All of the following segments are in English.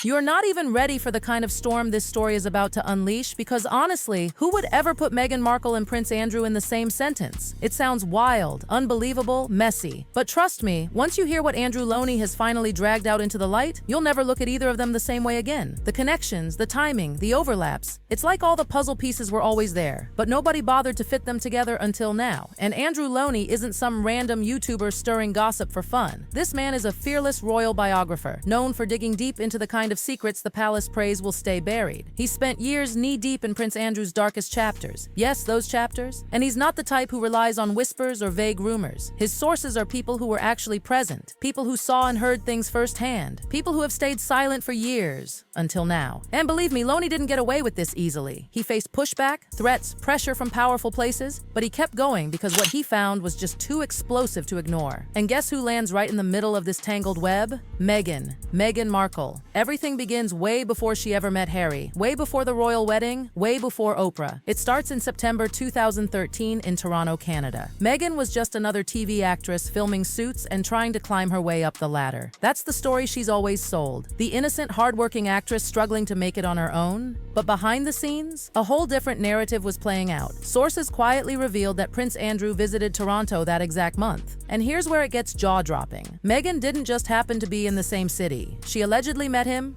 You're not even ready for the kind of storm this story is about to unleash because honestly, who would ever put Meghan Markle and Prince Andrew in the same sentence? It sounds wild, unbelievable, messy. But trust me, once you hear what Andrew Lownie has finally dragged out into the light, you'll never look at either of them the same way again. The connections, the timing, the overlaps. It's like all the puzzle pieces were always there, but nobody bothered to fit them together until now. And Andrew Lownie isn't some random YouTuber stirring gossip for fun. This man is a fearless royal biographer, known for digging deep into the kind of secrets the palace prays will stay buried. He spent years knee-deep in Prince Andrew's darkest chapters. Yes, those chapters. And he's not the type who relies on whispers or vague rumors. His sources are people who were actually present, people who saw and heard things firsthand, people who have stayed silent for years, until now. And believe me, Lownie didn't get away with this easily. He faced pushback, threats, pressure from powerful places, but he kept going because what he found was just too explosive to ignore. And guess who lands right in the middle of this tangled web? Meghan Markle. Everything begins way before she ever met Harry, way before the royal wedding, way before Oprah. It starts in September 2013 in Toronto, Canada. Meghan was just another TV actress filming Suits and trying to climb her way up the ladder. That's the story she's always sold. The innocent, hardworking actress struggling to make it on her own. But behind the scenes, a whole different narrative was playing out. Sources quietly revealed that Prince Andrew visited Toronto that exact month. And here's where it gets jaw-dropping. Meghan didn't just happen to be in the same city. She allegedly met him,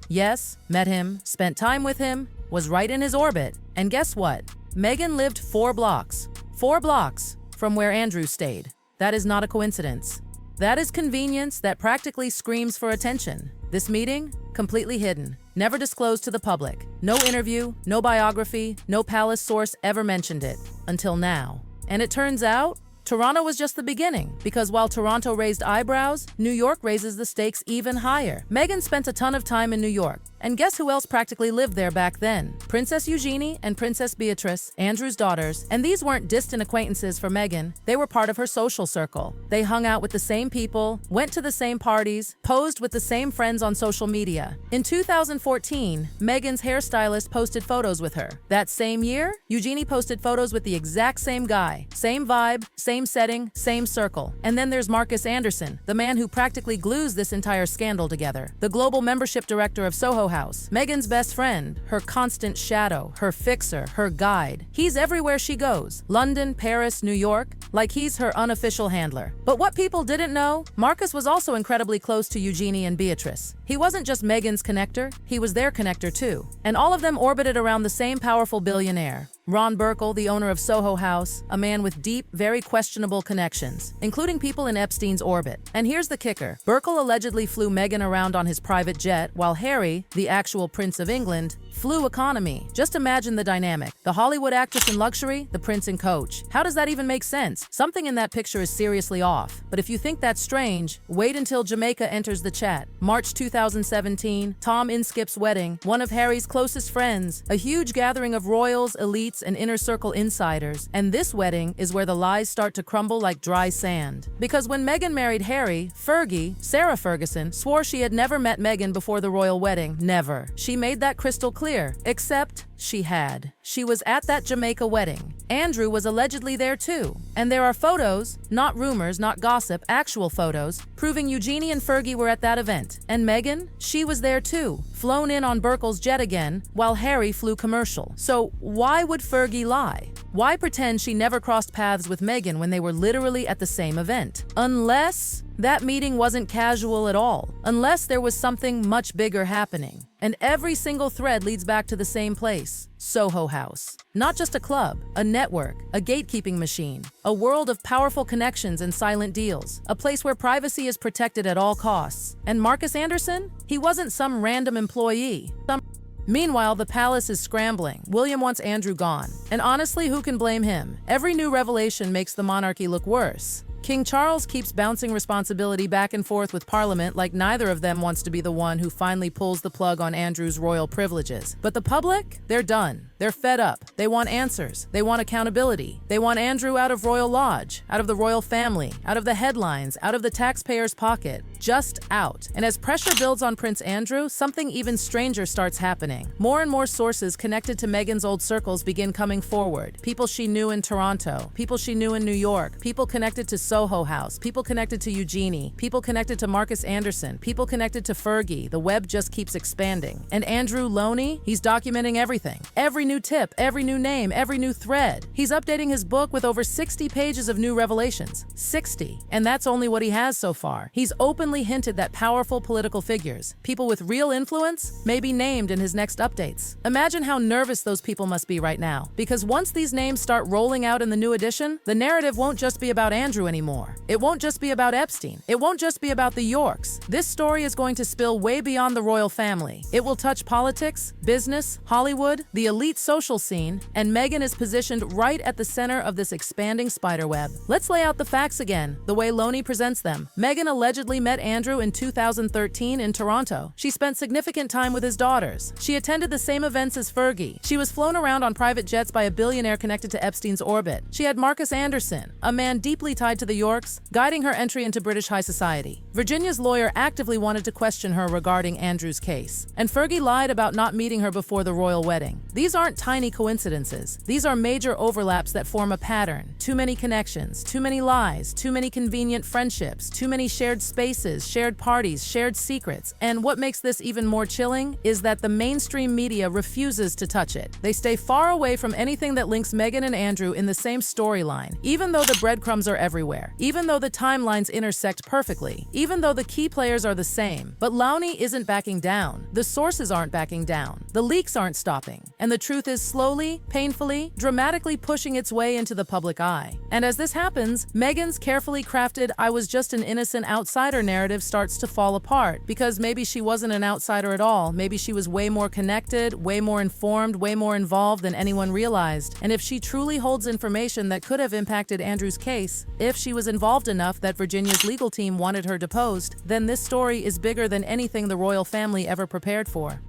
met him, spent time with him, was right in his orbit. And guess what? Meghan lived 4 blocks from where Andrew stayed. That is not a coincidence. That is convenience that practically screams for attention. This meeting, completely hidden, never disclosed to the public. No interview, no biography, no palace source ever mentioned it, until now. And it turns out, Toronto was just the beginning, because while Toronto raised eyebrows, New York raises the stakes even higher. Meghan spent a ton of time in New York, and guess who else practically lived there back then? Princess Eugenie and Princess Beatrice, Andrew's daughters, and these weren't distant acquaintances for Meghan. They were part of her social circle. They hung out with the same people, went to the same parties, posed with the same friends on social media. In 2014, Meghan's hairstylist posted photos with her. That same year, Eugenie posted photos with the exact same guy. Same vibe, same setting, same circle. And then there's Marcus Anderson, the man who practically glues this entire scandal together. The global membership director of Soho House, Meghan's best friend, her constant shadow, her fixer, her guide. He's everywhere she goes. London, Paris, New York, like he's her unofficial handler. But what people didn't know, Marcus was also incredibly close to Eugenie and Beatrice. He wasn't just Meghan's connector, he was their connector too. And all of them orbited around the same powerful billionaire. Ron Burkle, the owner of Soho House, a man with deep, very questionable connections, including people in Epstein's orbit. And here's the kicker. Burkle allegedly flew Meghan around on his private jet, while Harry, the actual Prince of England, flew economy. Just imagine the dynamic. The Hollywood actress in luxury, the prince in coach. How does that even make sense? Something in that picture is seriously off. But if you think that's strange, wait until Jamaica enters the chat. March 2017, Tom Inskip's wedding, one of Harry's closest friends, a huge gathering of royals, elites, and inner circle insiders. And this wedding is where the lies start to crumble like dry sand. Because when Meghan married Harry, Fergie, Sarah Ferguson, swore she had never met Meghan before the royal wedding. Never. She made that crystal clear. Except she had. She was at that Jamaica wedding. Andrew was allegedly there too. And there are photos, not rumors, not gossip, actual photos, proving Eugenie and Fergie were at that event. And Meghan? She was there too, flown in on Burkle's jet again, while Harry flew commercial. So why would Fergie lie? Why pretend she never crossed paths with Meghan when they were literally at the same event? Unless that meeting wasn't casual at all. Unless there was something much bigger happening. And every single thread leads back to the same place, Soho House. Not just a club, a network, a gatekeeping machine, a world of powerful connections and silent deals, a place where privacy is protected at all costs. And Marcus Anderson? He wasn't some random employee. Meanwhile, the palace is scrambling. William wants Andrew gone. And honestly, who can blame him? Every new revelation makes the monarchy look worse. King Charles keeps bouncing responsibility back and forth with Parliament like neither of them wants to be the one who finally pulls the plug on Andrew's royal privileges. But the public? They're done. They're fed up. They want answers. They want accountability. They want Andrew out of Royal Lodge, out of the royal family, out of the headlines, out of the taxpayer's pocket. Just out. And as pressure builds on Prince Andrew, something even stranger starts happening. More and more sources connected to Meghan's old circles begin coming forward. People she knew in Toronto, people she knew in New York, people connected to Soho Soho House, people connected to Eugenie, people connected to Marcus Anderson, people connected to Fergie. The web just keeps expanding. And Andrew Lownie, he's documenting everything. Every new tip, every new name, every new thread. He's updating his book with over 60 pages of new revelations. 60. And that's only what he has so far. He's openly hinted that powerful political figures, people with real influence, may be named in his next updates. Imagine how nervous those people must be right now. Because once these names start rolling out in the new edition, the narrative won't just be about Andrew anymore. It won't just be about Epstein. It won't just be about the Yorks. This story is going to spill way beyond the royal family. It will touch politics, business, Hollywood, the elite social scene, and Meghan is positioned right at the center of this expanding spiderweb. Let's lay out the facts again, the way Lownie presents them. Meghan allegedly met Andrew in 2013 in Toronto. She spent significant time with his daughters. She attended the same events as Fergie. She was flown around on private jets by a billionaire connected to Epstein's orbit. She had Marcus Anderson, a man deeply tied to the Yorks, guiding her entry into British high society. Virginia's lawyer actively wanted to question her regarding Andrew's case, and Fergie lied about not meeting her before the royal wedding. These aren't tiny coincidences. These are major overlaps that form a pattern. Too many connections, too many lies, too many convenient friendships, too many shared spaces, shared parties, shared secrets. And what makes this even more chilling is that the mainstream media refuses to touch it. They stay far away from anything that links Meghan and Andrew in the same storyline, even though the breadcrumbs are everywhere, even though the timelines intersect perfectly, even though the key players are the same. But Lownie isn't backing down. The sources aren't backing down. The leaks aren't stopping. And the truth is slowly, painfully, dramatically pushing its way into the public eye. And as this happens, Meghan's carefully crafted "I was just an innocent outsider" narrative starts to fall apart, because maybe she wasn't an outsider at all. Maybe she was way more connected, way more informed, way more involved than anyone realized. And if she truly holds information that could have impacted Andrew's case, if she was involved enough that Virginia's legal team wanted her deposed, then this story is bigger than anything the royal family ever prepared for.